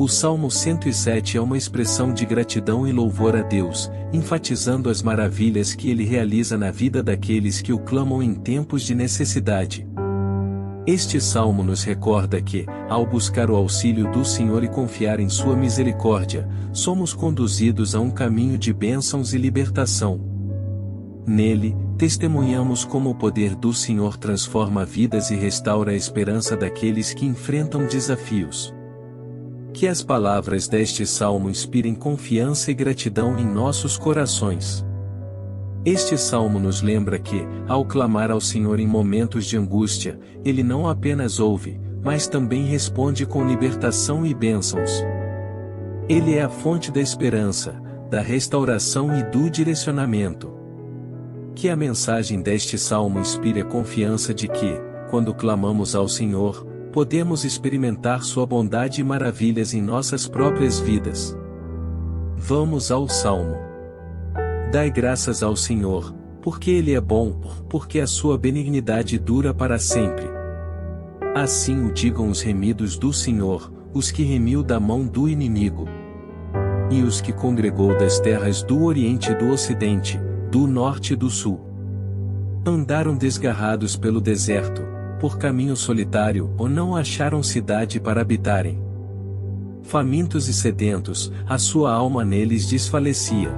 O Salmo 107 é uma expressão de gratidão e louvor a Deus, enfatizando as maravilhas que Ele realiza na vida daqueles que o clamam em tempos de necessidade. Este salmo nos recorda que, ao buscar o auxílio do Senhor e confiar em Sua misericórdia, somos conduzidos a um caminho de bênçãos e libertação. Nele, testemunhamos como o poder do Senhor transforma vidas e restaura a esperança daqueles que enfrentam desafios. Que as palavras deste salmo inspirem confiança e gratidão em nossos corações. Este salmo nos lembra que, ao clamar ao Senhor em momentos de angústia, Ele não apenas ouve, mas também responde com libertação e bênçãos. Ele é a fonte da esperança, da restauração e do direcionamento. Que a mensagem deste salmo inspire a confiança de que, quando clamamos ao Senhor, podemos experimentar Sua bondade e maravilhas em nossas próprias vidas. Vamos ao Salmo. Dai graças ao Senhor, porque Ele é bom, porque a Sua benignidade dura para sempre. Assim o digam os remidos do Senhor, os que remiu da mão do inimigo. E os que congregou das terras do Oriente e do Ocidente, do Norte e do Sul. Andaram desgarrados pelo deserto, por caminho solitário, ou não acharam cidade para habitarem. Famintos e sedentos, a sua alma neles desfalecia.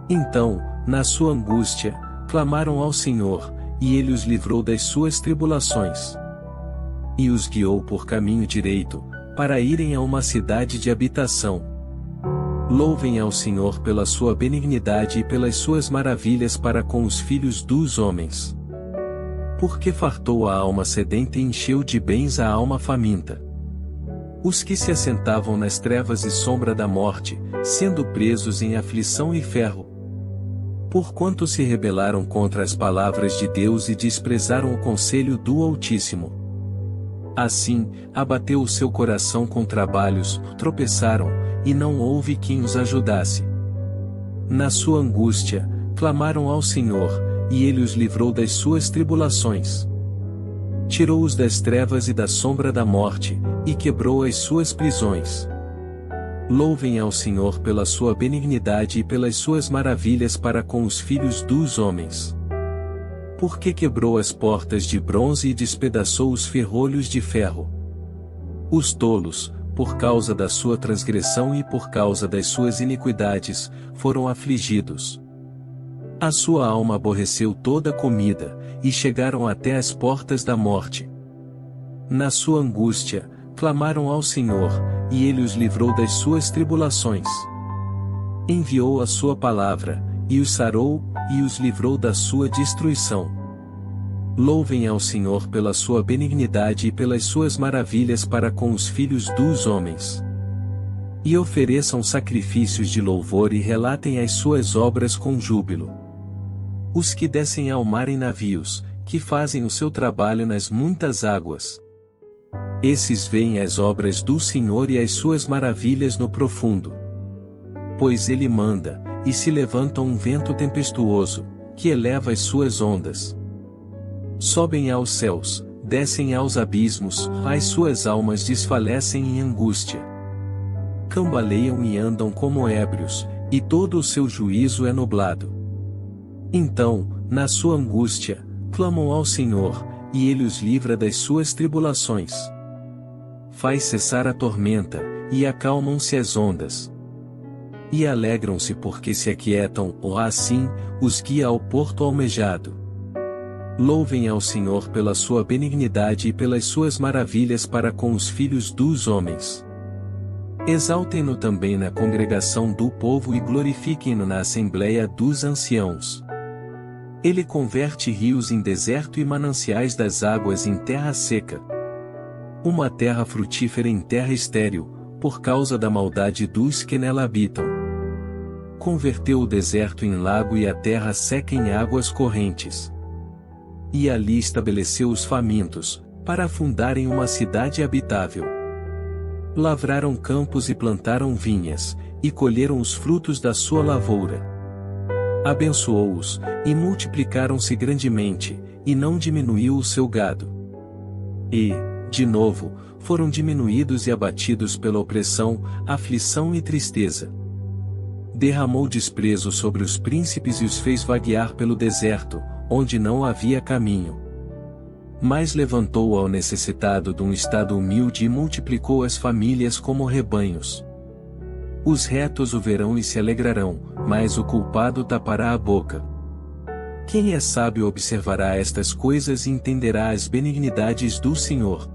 Então, na sua angústia, clamaram ao Senhor, e Ele os livrou das suas tribulações. E os guiou por caminho direito, para irem a uma cidade de habitação. Louvem ao Senhor pela sua benignidade e pelas suas maravilhas para com os filhos dos homens. Porque fartou a alma sedenta e encheu de bens a alma faminta. Os que se assentavam nas trevas e sombra da morte, sendo presos em aflição e ferro. Porquanto se rebelaram contra as palavras de Deus e desprezaram o conselho do Altíssimo. Assim, abateu o seu coração com trabalhos, tropeçaram, e não houve quem os ajudasse. Na sua angústia, clamaram ao Senhor, e Ele os livrou das suas tribulações. Tirou-os das trevas e da sombra da morte, e quebrou as suas prisões. Louvem ao Senhor pela sua benignidade e pelas suas maravilhas para com os filhos dos homens. Porque quebrou as portas de bronze e despedaçou os ferrolhos de ferro. Os tolos, por causa da sua transgressão e por causa das suas iniquidades, foram afligidos. A sua alma aborreceu toda a comida, e chegaram até as portas da morte. Na sua angústia, clamaram ao Senhor, e Ele os livrou das suas tribulações. Enviou a sua palavra, e os sarou, e os livrou da sua destruição. Louvem ao Senhor pela sua benignidade e pelas suas maravilhas para com os filhos dos homens. E ofereçam sacrifícios de louvor e relatem as suas obras com júbilo. Os que descem ao mar em navios, que fazem o seu trabalho nas muitas águas. Esses veem as obras do Senhor e as suas maravilhas no profundo. Pois Ele manda, e se levanta um vento tempestuoso, que eleva as suas ondas. Sobem aos céus, descem aos abismos, as suas almas desfalecem em angústia. Cambaleiam e andam como ébrios, e todo o seu juízo é nublado. Então, na sua angústia, clamam ao Senhor, e Ele os livra das suas tribulações. Faz cessar a tormenta, e acalmam-se as ondas. E alegram-se porque se aquietam, ou assim, os guia ao porto almejado. Louvem ao Senhor pela sua benignidade e pelas suas maravilhas para com os filhos dos homens. Exaltem-no também na congregação do povo e glorifiquem-no na assembleia dos anciãos. Ele converte rios em deserto e mananciais das águas em terra seca. Uma terra frutífera em terra estéril, por causa da maldade dos que nela habitam. Converteu o deserto em lago e a terra seca em águas correntes. E ali estabeleceu os famintos, para fundarem uma cidade habitável. Lavraram campos e plantaram vinhas, e colheram os frutos da sua lavoura. Abençoou-os, e multiplicaram-se grandemente, e não diminuiu o seu gado. E, de novo, foram diminuídos e abatidos pela opressão, aflição e tristeza. Derramou desprezo sobre os príncipes e os fez vaguear pelo deserto, onde não havia caminho. Mas levantou ao necessitado de um estado humilde e multiplicou as famílias como rebanhos. Os retos o verão e se alegrarão, mas o culpado tapará a boca. Quem é sábio observará estas coisas e entenderá as benignidades do Senhor.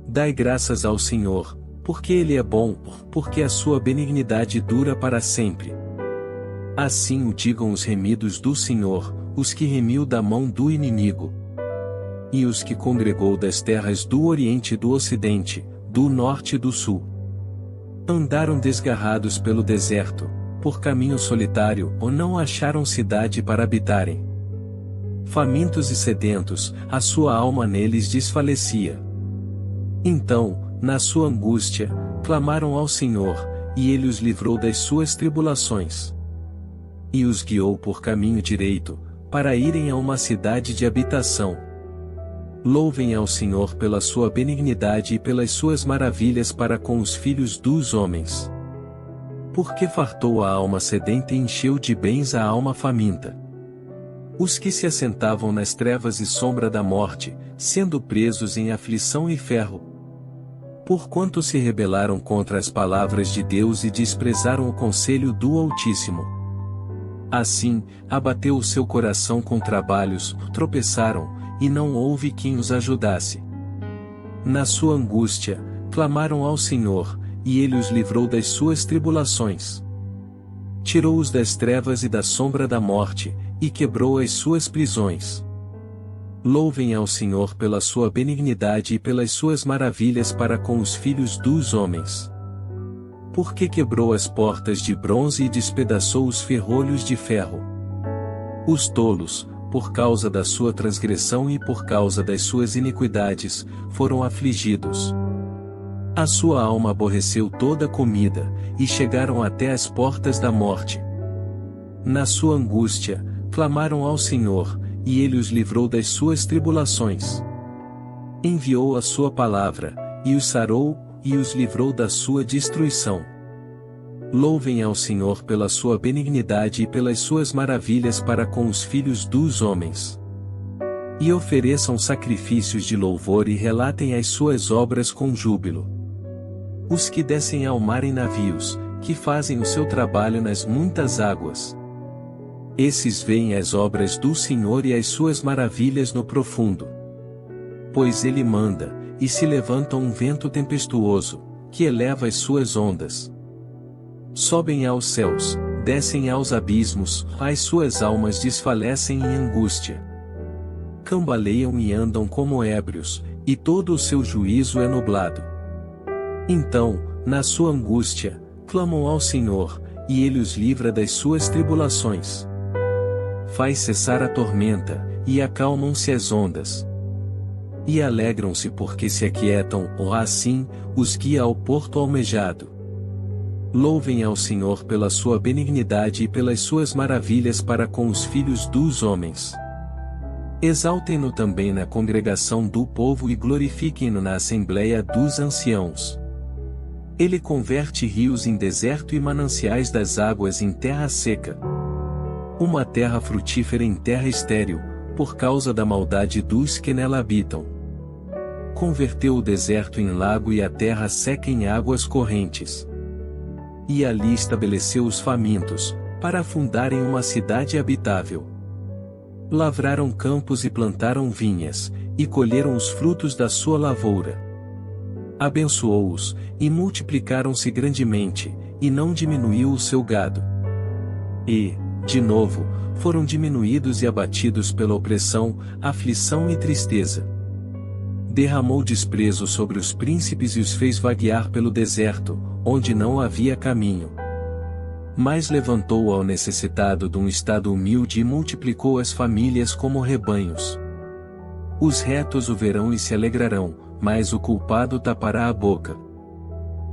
Dai graças ao Senhor, porque Ele é bom, porque a sua benignidade dura para sempre. Assim o digam os remidos do Senhor, os que remiu da mão do inimigo. E os que congregou das terras do Oriente e do Ocidente, do Norte e do Sul. Andaram desgarrados pelo deserto, por caminho solitário, ou não acharam cidade para habitarem. Famintos e sedentos, a sua alma neles desfalecia. Então, na sua angústia, clamaram ao Senhor, e Ele os livrou das suas tribulações. E os guiou por caminho direito, para irem a uma cidade de habitação. Louvem ao Senhor pela sua benignidade e pelas suas maravilhas para com os filhos dos homens. Porque fartou a alma sedenta e encheu de bens a alma faminta. Os que se assentavam nas trevas e sombra da morte, sendo presos em aflição e ferro. Porquanto se rebelaram contra as palavras de Deus e desprezaram o conselho do Altíssimo. Assim, abateu o seu coração com trabalhos, tropeçaram, e não houve quem os ajudasse. Na sua angústia, clamaram ao Senhor, e Ele os livrou das suas tribulações. Tirou-os das trevas e da sombra da morte, e quebrou as suas prisões. Louvem ao Senhor pela sua benignidade e pelas suas maravilhas para com os filhos dos homens. Porque quebrou as portas de bronze e despedaçou os ferrolhos de ferro. Os tolos, por causa da sua transgressão e por causa das suas iniquidades, foram afligidos. A sua alma aborreceu toda a comida, e chegaram até as portas da morte. Na sua angústia, clamaram ao Senhor, e Ele os livrou das suas tribulações. Enviou a sua palavra, e os sarou, e os livrou da sua destruição. Louvem ao Senhor pela sua benignidade e pelas suas maravilhas para com os filhos dos homens. E ofereçam sacrifícios de louvor e relatem as suas obras com júbilo. Os que descem ao mar em navios, que fazem o seu trabalho nas muitas águas. Esses veem as obras do Senhor e as suas maravilhas no profundo. Pois Ele manda, e se levanta um vento tempestuoso, que eleva as suas ondas. Sobem aos céus, descem aos abismos, as suas almas desfalecem em angústia. Cambaleiam e andam como ébrios, e todo o seu juízo é nublado. Então, na sua angústia, clamam ao Senhor, e Ele os livra das suas tribulações. Faz cessar a tormenta, e acalmam-se as ondas. E alegram-se porque se aquietam, ou assim, os guia ao porto almejado. Louvem ao Senhor pela sua benignidade e pelas suas maravilhas para com os filhos dos homens. Exaltem-no também na congregação do povo e glorifiquem-no na assembleia dos anciãos. Ele converte rios em deserto e mananciais das águas em terra seca. Uma terra frutífera em terra estéril, por causa da maldade dos que nela habitam. Converteu o deserto em lago e a terra seca em águas correntes. E ali estabeleceu os famintos, para fundarem uma cidade habitável. Lavraram campos e plantaram vinhas, e colheram os frutos da sua lavoura. Abençoou-os, e multiplicaram-se grandemente, e não diminuiu o seu gado. E, de novo, foram diminuídos e abatidos pela opressão, aflição e tristeza. Derramou desprezo sobre os príncipes e os fez vaguear pelo deserto, onde não havia caminho. Mas levantou ao necessitado de um estado humilde e multiplicou as famílias como rebanhos. Os retos o verão e se alegrarão, mas o culpado tapará a boca.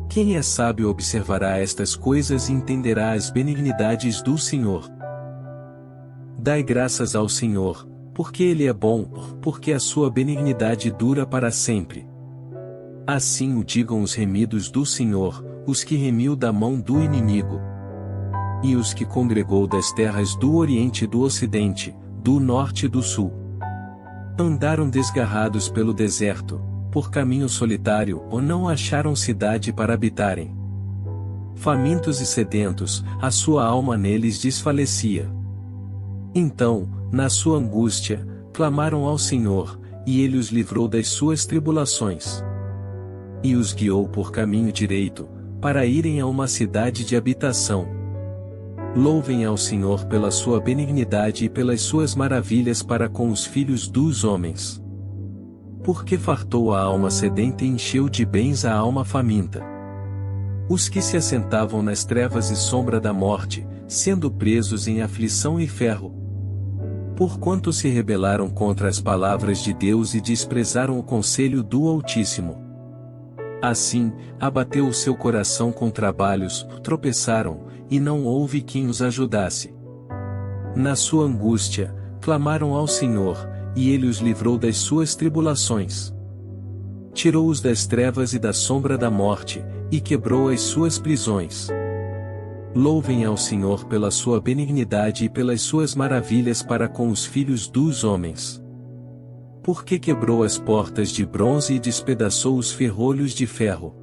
Quem é sábio observará estas coisas e entenderá as benignidades do Senhor. Dai graças ao Senhor, porque ele é bom, porque a sua benignidade dura para sempre. Assim o digam os remidos do Senhor, os que remiu da mão do inimigo. E os que congregou das terras do Oriente e do Ocidente, do Norte e do Sul. Andaram desgarrados pelo deserto, por caminho solitário, ou não acharam cidade para habitarem. Famintos e sedentos, a sua alma neles desfalecia. Então, na sua angústia, clamaram ao Senhor, e ele os livrou das suas tribulações. E os guiou por caminho direito, para irem a uma cidade de habitação. Louvem ao Senhor pela sua benignidade e pelas suas maravilhas para com os filhos dos homens. Porque fartou a alma sedenta e encheu de bens a alma faminta. Os que se assentavam nas trevas e sombra da morte, sendo presos em aflição e ferro. Porquanto se rebelaram contra as palavras de Deus e desprezaram o conselho do Altíssimo. Assim, abateu o seu coração com trabalhos, tropeçaram, e não houve quem os ajudasse. Na sua angústia, clamaram ao Senhor, e ele os livrou das suas tribulações. Tirou-os das trevas e da sombra da morte, e quebrou as suas prisões. Louvem ao Senhor pela sua benignidade e pelas suas maravilhas para com os filhos dos homens. Porque quebrou as portas de bronze e despedaçou os ferrolhos de ferro.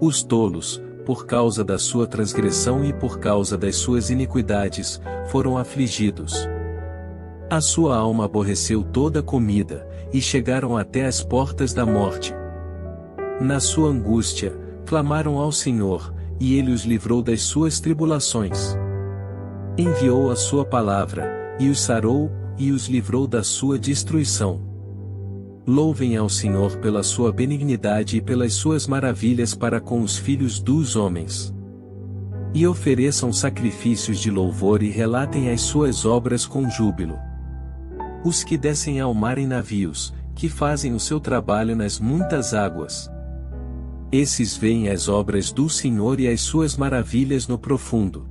Os tolos, por causa da sua transgressão e por causa das suas iniquidades, foram afligidos. A sua alma aborreceu toda a comida, e chegaram até as portas da morte. Na sua angústia, clamaram ao Senhor, e ele os livrou das suas tribulações. Enviou a sua palavra, e os sarou, e os livrou da sua destruição. Louvem ao Senhor pela sua benignidade e pelas suas maravilhas para com os filhos dos homens. E ofereçam sacrifícios de louvor e relatem as suas obras com júbilo. Os que descem ao mar em navios, que fazem o seu trabalho nas muitas águas. Esses veem as obras do Senhor e as suas maravilhas no profundo.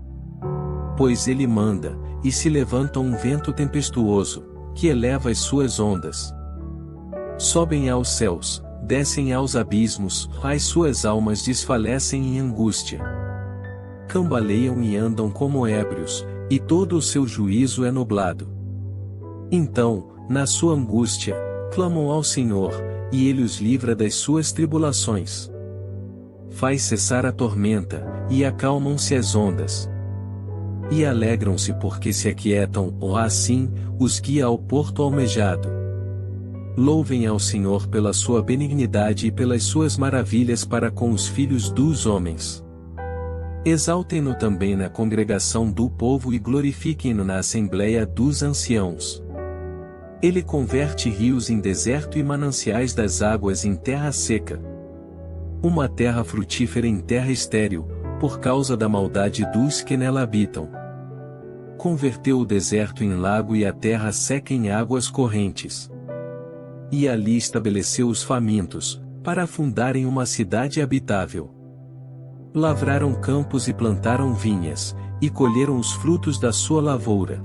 Pois ele manda, e se levanta um vento tempestuoso, que eleva as suas ondas. Sobem aos céus, descem aos abismos, as suas almas desfalecem em angústia. Cambaleiam e andam como ébrios, e todo o seu juízo é nublado. Então, na sua angústia, clamam ao Senhor, e ele os livra das suas tribulações. Faz cessar a tormenta, e acalmam-se as ondas. E alegram-se porque se aquietam, ou assim, os guia ao porto almejado. Louvem ao Senhor pela sua benignidade e pelas suas maravilhas para com os filhos dos homens. Exaltem-no também na congregação do povo e glorifiquem-no na assembleia dos anciãos. Ele converte rios em deserto e mananciais das águas em terra seca. Uma terra frutífera em terra estéril, por causa da maldade dos que nela habitam. Converteu o deserto em lago e a terra seca em águas correntes. E ali estabeleceu os famintos, para fundarem uma cidade habitável. Lavraram campos e plantaram vinhas, e colheram os frutos da sua lavoura.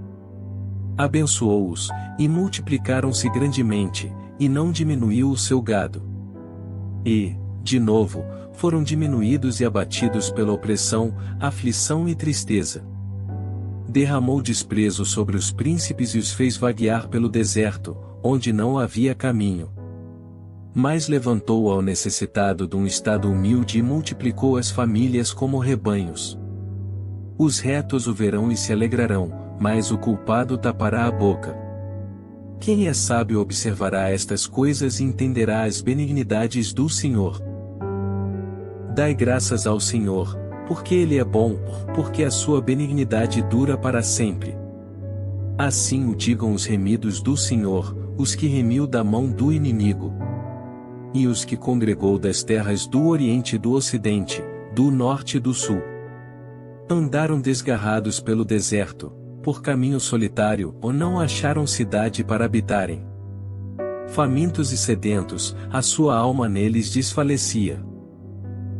Abençoou-os, e multiplicaram-se grandemente, e não diminuiu o seu gado. E, de novo, foram diminuídos e abatidos pela opressão, aflição e tristeza. Derramou desprezo sobre os príncipes e os fez vaguear pelo deserto, onde não havia caminho. Mas levantou ao necessitado de um estado humilde e multiplicou as famílias como rebanhos. Os retos o verão e se alegrarão, mas o culpado tapará a boca. Quem é sábio observará estas coisas e entenderá as benignidades do Senhor. Dai graças ao Senhor, porque Ele é bom, porque a sua benignidade dura para sempre. Assim o digam os remidos do Senhor, os que remiu da mão do inimigo. E os que congregou das terras do Oriente e do Ocidente, do Norte e do Sul. Andaram desgarrados pelo deserto, por caminho solitário, ou não acharam cidade para habitarem. Famintos e sedentos, a sua alma neles desfalecia.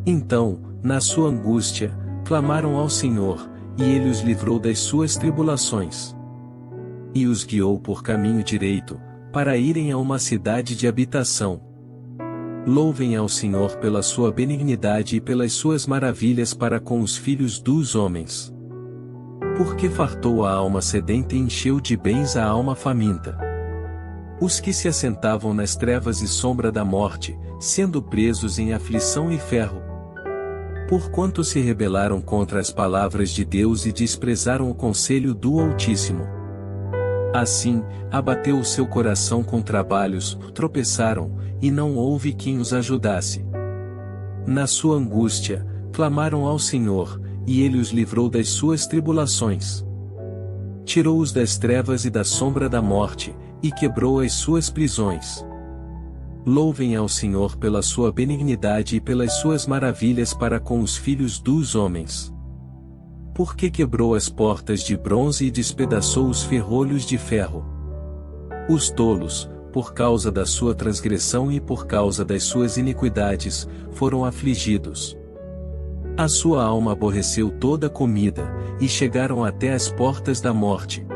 Então, na sua angústia, clamaram ao Senhor, e ele os livrou das suas tribulações. e os guiou por caminho direito, para irem a uma cidade de habitação. Louvem ao Senhor pela sua benignidade e pelas suas maravilhas para com os filhos dos homens. Porque fartou a alma sedenta e encheu de bens a alma faminta. Os que se assentavam nas trevas e sombra da morte, sendo presos em aflição e ferro. Porquanto se rebelaram contra as palavras de Deus e desprezaram o conselho do Altíssimo. Assim, abateu o seu coração com trabalhos, tropeçaram, e não houve quem os ajudasse. Na sua angústia, clamaram ao Senhor, e Ele os livrou das suas tribulações. Tirou-os das trevas e da sombra da morte, e quebrou as suas prisões. Louvem ao Senhor pela sua benignidade e pelas suas maravilhas para com os filhos dos homens. Porque quebrou as portas de bronze e despedaçou os ferrolhos de ferro. Os tolos, por causa da sua transgressão e por causa das suas iniquidades, foram afligidos. A sua alma aborreceu toda a comida, e chegaram até as portas da morte.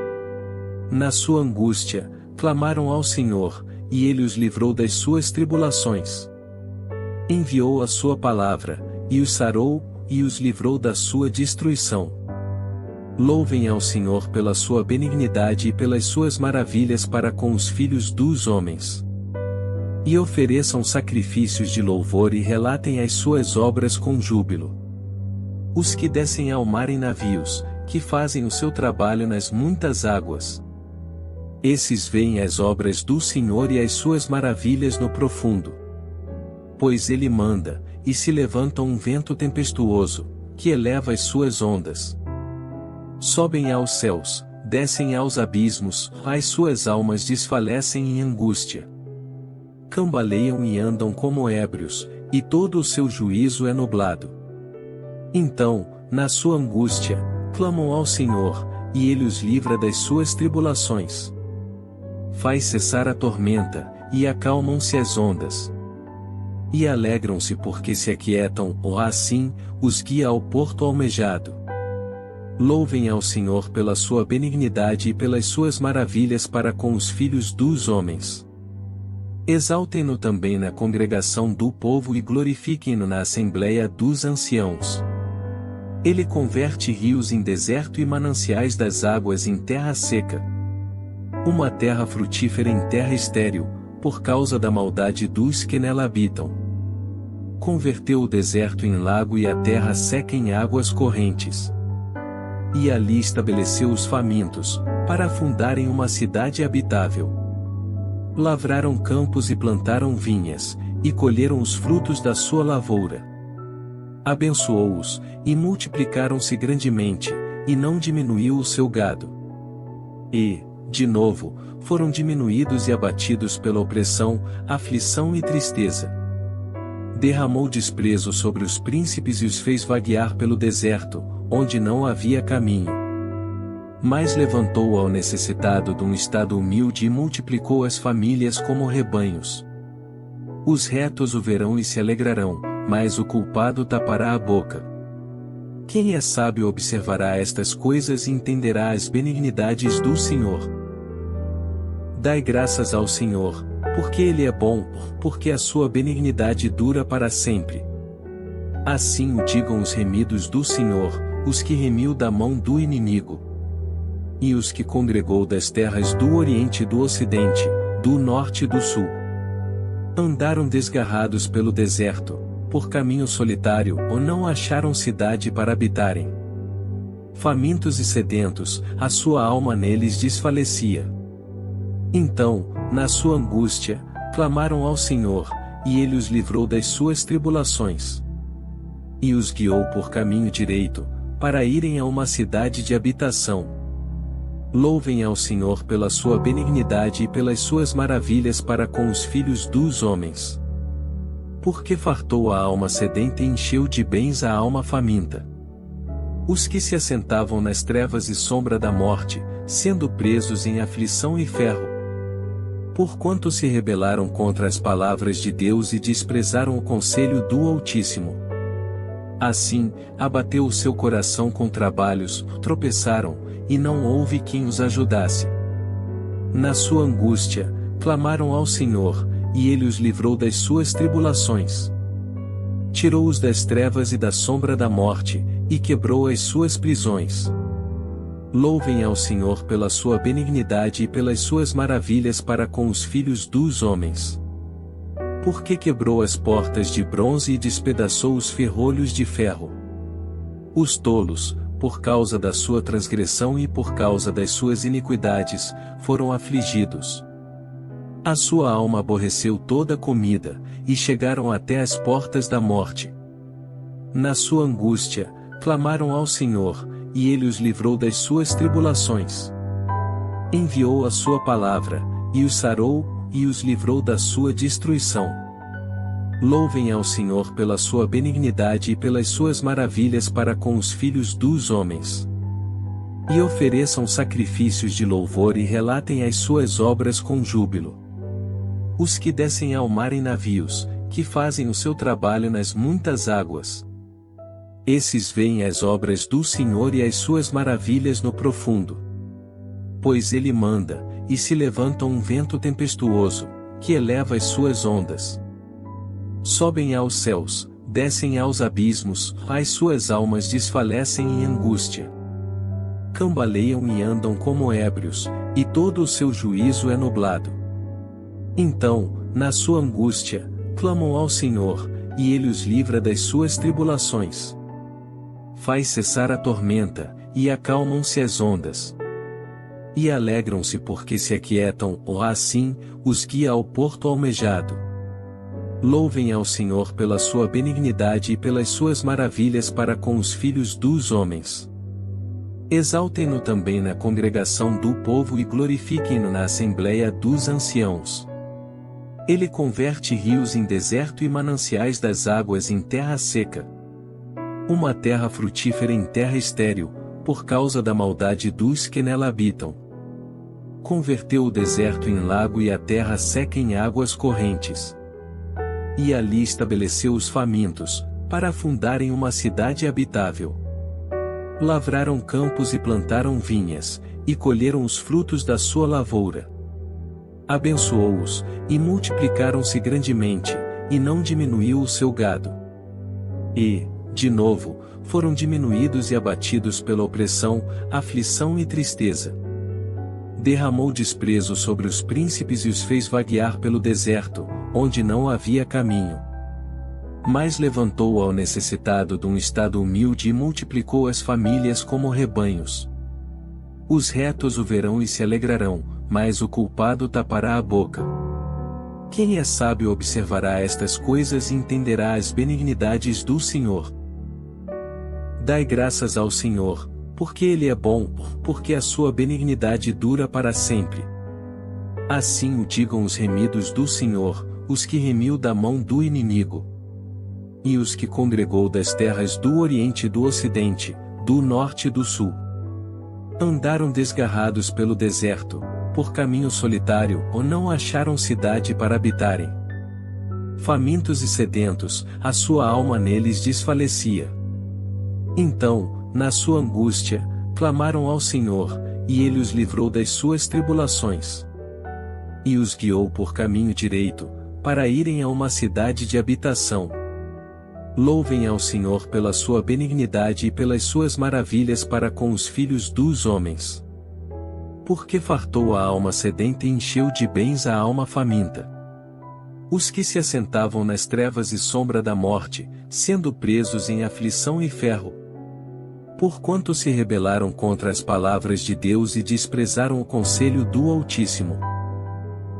Na sua angústia, clamaram ao Senhor, e Ele os livrou das suas tribulações. Enviou a sua palavra, e os sarou, e os livrou da sua destruição. Louvem ao Senhor pela sua benignidade e pelas suas maravilhas para com os filhos dos homens. E ofereçam sacrifícios de louvor e relatem as suas obras com júbilo. Os que descem ao mar em navios, que fazem o seu trabalho nas muitas águas. Esses veem as obras do Senhor e as suas maravilhas no profundo. Pois Ele manda, e se levanta um vento tempestuoso, que eleva as suas ondas. Sobem aos céus, descem aos abismos, as suas almas desfalecem em angústia. Cambaleiam e andam como ébrios, e todo o seu juízo é nublado. Então, na sua angústia, clamam ao Senhor, e Ele os livra das suas tribulações. Faz cessar a tormenta, e acalmam-se as ondas. E alegram-se porque se aquietam, ou assim, os guia ao porto almejado. Louvem ao Senhor pela sua benignidade e pelas suas maravilhas para com os filhos dos homens. Exaltem-no também na congregação do povo e glorifiquem-no na assembleia dos anciãos. Ele converte rios em deserto e mananciais das águas em terra seca. Uma terra frutífera em terra estéril, por causa da maldade dos que nela habitam. Converteu o deserto em lago e a terra seca em águas correntes. E ali estabeleceu os famintos, para fundarem uma cidade habitável. Lavraram campos e plantaram vinhas, e colheram os frutos da sua lavoura. Abençoou-os, e multiplicaram-se grandemente, e não diminuiu o seu gado. E, de novo, foram diminuídos e abatidos pela opressão, aflição e tristeza. Derramou desprezo sobre os príncipes e os fez vaguear pelo deserto, onde não havia caminho. Mas levantou ao necessitado de um estado humilde e multiplicou as famílias como rebanhos. Os retos o verão e se alegrarão, mas o culpado tapará a boca. Quem é sábio observará estas coisas e entenderá as benignidades do Senhor. Dai graças ao Senhor, porque Ele é bom, porque a sua benignidade dura para sempre. Assim o digam os remidos do Senhor, os que remiu da mão do inimigo. E os que congregou das terras do Oriente e do Ocidente, do Norte e do Sul. Andaram desgarrados pelo deserto, por caminho solitário, ou não acharam cidade para habitarem. Famintos e sedentos, a sua alma neles desfalecia. Então, na sua angústia, clamaram ao Senhor, e Ele os livrou das suas tribulações. E os guiou por caminho direito, para irem a uma cidade de habitação. Louvem ao Senhor pela sua benignidade e pelas suas maravilhas para com os filhos dos homens. Porque fartou a alma sedenta e encheu de bens a alma faminta. Os que se assentavam nas trevas e sombra da morte, sendo presos em aflição e ferro. Porquanto se rebelaram contra as palavras de Deus e desprezaram o conselho do Altíssimo. Assim, abateu o seu coração com trabalhos, tropeçaram, e não houve quem os ajudasse. Na sua angústia, clamaram ao Senhor, e Ele os livrou das suas tribulações. Tirou-os das trevas e da sombra da morte, e quebrou as suas prisões. Louvem ao Senhor pela sua benignidade e pelas suas maravilhas para com os filhos dos homens. Porque quebrou as portas de bronze e despedaçou os ferrolhos de ferro. Os tolos, por causa da sua transgressão e por causa das suas iniquidades, foram afligidos. A sua alma aborreceu toda a comida, e chegaram até as portas da morte. Na sua angústia, clamaram ao Senhor, e Ele os livrou das suas tribulações. Enviou a sua palavra, e os sarou, e os livrou da sua destruição. Louvem ao Senhor pela sua benignidade e pelas suas maravilhas para com os filhos dos homens. E ofereçam sacrifícios de louvor e relatem as suas obras com júbilo. Os que descem ao mar em navios, que fazem o seu trabalho nas muitas águas. Esses veem as obras do Senhor e as suas maravilhas no profundo. Pois Ele manda, e se levanta um vento tempestuoso, que eleva as suas ondas. Sobem aos céus, descem aos abismos, as suas almas desfalecem em angústia. Cambaleiam e andam como ébrios, e todo o seu juízo é nublado. Então, na sua angústia, clamam ao Senhor, e Ele os livra das suas tribulações. Faz cessar a tormenta, e acalmam-se as ondas. E alegram-se porque se aquietam, ou assim, os guia ao porto almejado. Louvem ao Senhor pela sua benignidade e pelas suas maravilhas para com os filhos dos homens. Exaltem-no também na congregação do povo e glorifiquem-no na assembleia dos anciãos. Ele converte rios em deserto e mananciais das águas em terra seca. Uma terra frutífera em terra estéril, por causa da maldade dos que nela habitam. Converteu o deserto em lago e a terra seca em águas correntes. E ali estabeleceu os famintos, para fundarem uma cidade habitável. Lavraram campos e plantaram vinhas, e colheram os frutos da sua lavoura. Abençoou-os, e multiplicaram-se grandemente, e não diminuiu o seu gado. E, de novo, foram diminuídos e abatidos pela opressão, aflição e tristeza. Derramou desprezo sobre os príncipes e os fez vaguear pelo deserto, onde não havia caminho. Mas levantou ao necessitado de um estado humilde e multiplicou as famílias como rebanhos. Os retos o verão e se alegrarão, mas o culpado tapará a boca. Quem é sábio observará estas coisas e entenderá as benignidades do Senhor. Dai graças ao Senhor, porque Ele é bom, porque a sua benignidade dura para sempre. Assim o digam os remidos do Senhor, os que remiu da mão do inimigo. E os que congregou das terras do Oriente e do Ocidente, do Norte e do Sul. Andaram desgarrados pelo deserto, por caminho solitário, ou não acharam cidade para habitarem. Famintos e sedentos, a sua alma neles desfalecia. Então, na sua angústia, clamaram ao Senhor, e Ele os livrou das suas tribulações. E os guiou por caminho direito, para irem a uma cidade de habitação. Louvem ao Senhor pela sua benignidade e pelas suas maravilhas para com os filhos dos homens. Porque fartou a alma sedenta e encheu de bens a alma faminta. Os que se assentavam nas trevas e sombra da morte, sendo presos em aflição e ferro. Porquanto se rebelaram contra as palavras de Deus e desprezaram o conselho do Altíssimo.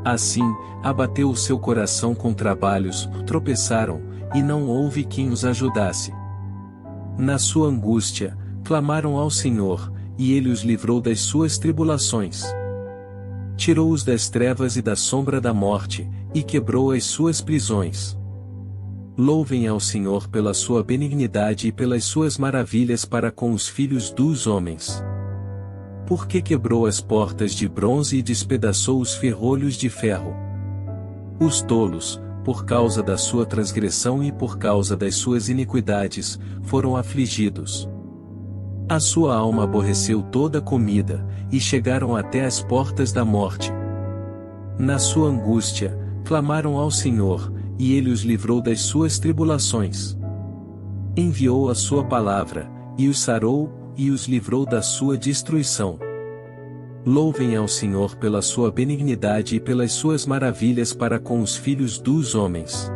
Assim, abateu o seu coração com trabalhos, tropeçaram, e não houve quem os ajudasse. Na sua angústia, clamaram ao Senhor, e Ele os livrou das suas tribulações. Tirou-os das trevas e da sombra da morte, e quebrou as suas prisões. Louvem ao Senhor pela sua benignidade e pelas suas maravilhas para com os filhos dos homens. Porque quebrou as portas de bronze e despedaçou os ferrolhos de ferro. Os tolos, por causa da sua transgressão e por causa das suas iniquidades, foram afligidos. A sua alma aborreceu toda a comida, e chegaram até as portas da morte. Na sua angústia, clamaram ao Senhor, e Ele os livrou das suas tribulações. Enviou a sua palavra, e os sarou, e os livrou da sua destruição. Louvem ao Senhor pela sua benignidade e pelas suas maravilhas para com os filhos dos homens.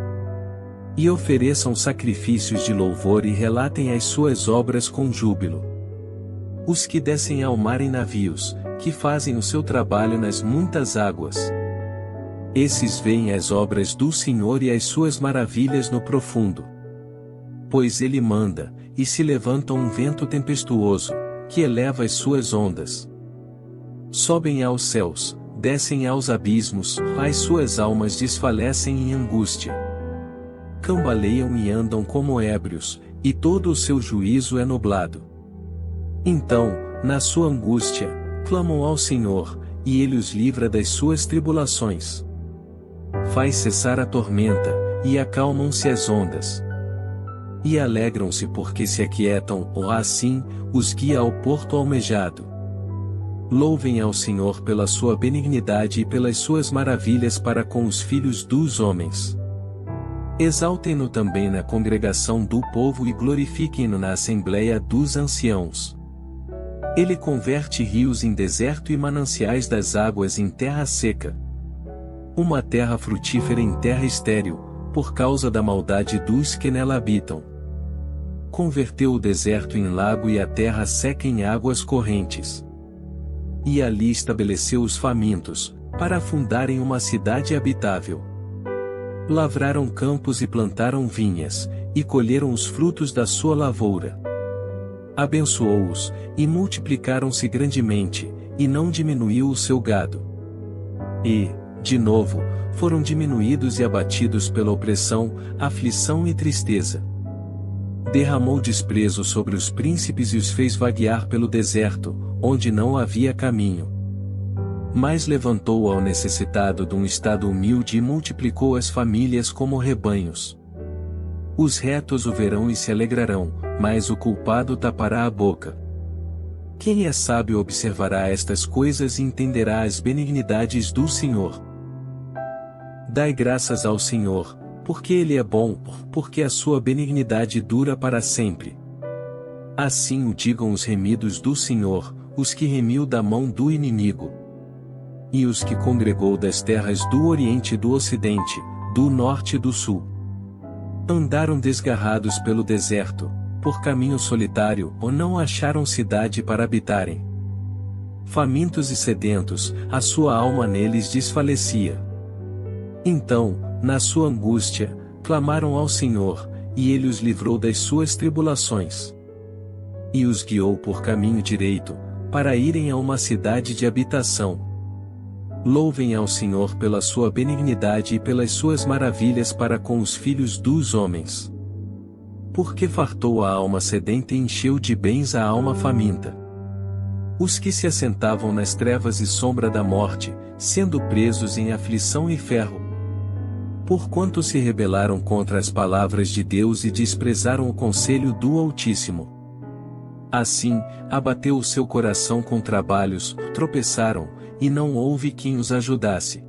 E ofereçam sacrifícios de louvor e relatem as suas obras com júbilo. Os que descem ao mar em navios, que fazem o seu trabalho nas muitas águas. Esses veem as obras do Senhor e as suas maravilhas no profundo. Pois Ele manda, e se levanta um vento tempestuoso, que eleva as suas ondas. Sobem aos céus, descem aos abismos, as suas almas desfalecem em angústia. Cambaleiam e andam como ébrios, e todo o seu juízo é nublado. Então, na sua angústia, clamam ao Senhor, e Ele os livra das suas tribulações. Faz cessar a tormenta, e acalmam-se as ondas. E alegram-se porque se aquietam, ou assim, os guia ao porto almejado. Louvem ao Senhor pela sua benignidade e pelas suas maravilhas para com os filhos dos homens. Exaltem-no também na congregação do povo e glorifiquem-no na assembleia dos anciãos. Ele converte rios em deserto e mananciais das águas em terra seca. Uma terra frutífera em terra estéril, por causa da maldade dos que nela habitam. Converteu o deserto em lago e a terra seca em águas correntes. E ali estabeleceu os famintos, para fundarem uma cidade habitável. Lavraram campos e plantaram vinhas, e colheram os frutos da sua lavoura. Abençoou-os, e multiplicaram-se grandemente, e não diminuiu o seu gado. E, de novo, foram diminuídos e abatidos pela opressão, aflição e tristeza. Derramou desprezo sobre os príncipes e os fez vaguear pelo deserto, onde não havia caminho. Mas levantou ao necessitado de um estado humilde e multiplicou as famílias como rebanhos. Os retos o verão e se alegrarão, mas o culpado tapará a boca. Quem é sábio observará estas coisas e entenderá as benignidades do Senhor. Dai graças ao Senhor, porque Ele é bom, porque a sua benignidade dura para sempre. Assim o digam os remidos do Senhor, os que remiu da mão do inimigo. E os que congregou das terras do Oriente e do Ocidente, do Norte e do Sul. Andaram desgarrados pelo deserto, por caminho solitário, ou não acharam cidade para habitarem. Famintos e sedentos, a sua alma neles desfalecia. Então, na sua angústia, clamaram ao Senhor, e Ele os livrou das suas tribulações. E os guiou por caminho direito, para irem a uma cidade de habitação. Louvem ao Senhor pela sua benignidade e pelas suas maravilhas para com os filhos dos homens. Porque fartou a alma sedenta e encheu de bens a alma faminta. Os que se assentavam nas trevas e sombra da morte, sendo presos em aflição e ferro. Porquanto se rebelaram contra as palavras de Deus e desprezaram o conselho do Altíssimo. Assim, abateu o seu coração com trabalhos, tropeçaram, e não houve quem os ajudasse.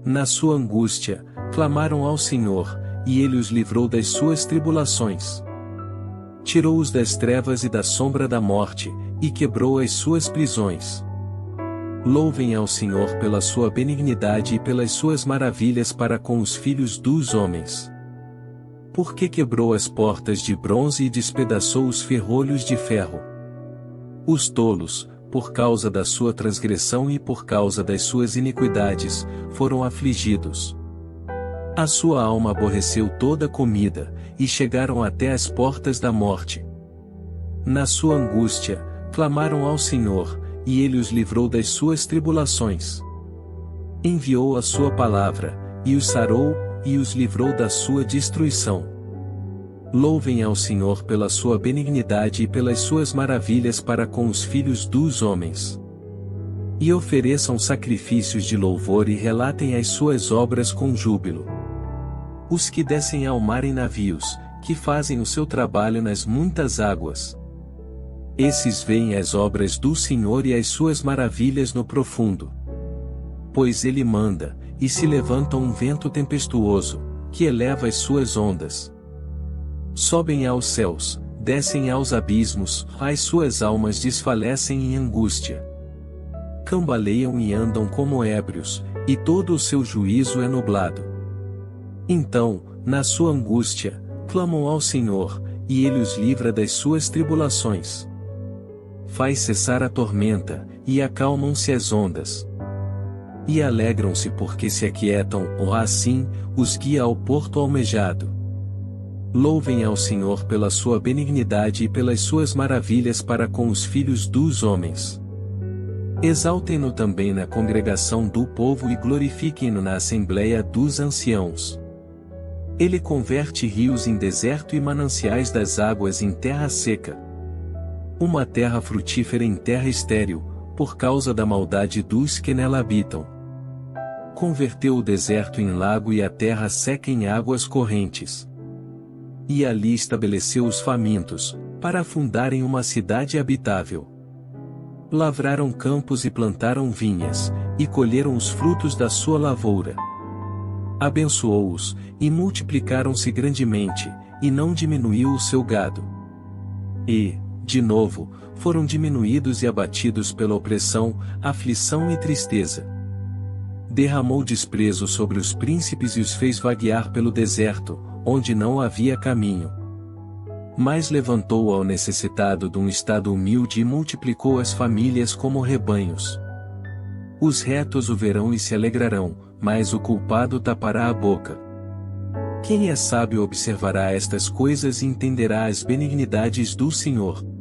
Na sua angústia, clamaram ao Senhor, e Ele os livrou das suas tribulações. Tirou-os das trevas e da sombra da morte, e quebrou as suas prisões. Louvem ao Senhor pela sua benignidade e pelas suas maravilhas para com os filhos dos homens. Porque quebrou as portas de bronze e despedaçou os ferrolhos de ferro. Os tolos, por causa da sua transgressão e por causa das suas iniquidades, foram afligidos. A sua alma aborreceu toda comida, e chegaram até as portas da morte. Na sua angústia, clamaram ao Senhor, e Ele os livrou das suas tribulações. Enviou a sua palavra, e os sarou, e os livrou da sua destruição. Louvem ao Senhor pela sua benignidade e pelas suas maravilhas para com os filhos dos homens. E ofereçam sacrifícios de louvor e relatem as suas obras com júbilo. Os que descem ao mar em navios, que fazem o seu trabalho nas muitas águas. Esses veem as obras do Senhor e as suas maravilhas no profundo. pois ele manda, e se levanta um vento tempestuoso, que eleva as suas ondas. Sobem aos céus, descem aos abismos, as suas almas desfalecem em angústia. Cambaleiam e andam como ébrios, e todo o seu juízo é nublado. Então, na sua angústia, clamam ao Senhor, e Ele os livra das suas tribulações. Faz cessar a tormenta, e acalmam-se as ondas. E alegram-se porque se aquietam, ou assim, os guia ao porto almejado. Louvem ao Senhor pela sua benignidade e pelas suas maravilhas para com os filhos dos homens. Exaltem-no também na congregação do povo e glorifiquem-no na assembleia dos anciãos. Ele converte rios em deserto e mananciais das águas em terra seca. Uma terra frutífera em terra estéril, por causa da maldade dos que nela habitam. Converteu o deserto em lago e a terra seca em águas correntes. E ali estabeleceu os famintos, para fundarem uma cidade habitável. Lavraram campos e plantaram vinhas, e colheram os frutos da sua lavoura. Abençoou-os, e multiplicaram-se grandemente, e não diminuiu o seu gado. E, de novo, foram diminuídos e abatidos pela opressão, aflição e tristeza. Derramou desprezo sobre os príncipes e os fez vaguear pelo deserto, onde não havia caminho. Mas levantou ao necessitado de um estado humilde e multiplicou as famílias como rebanhos. Os retos o verão e se alegrarão, mas o culpado tapará a boca. Quem é sábio observará estas coisas e entenderá as benignidades do Senhor.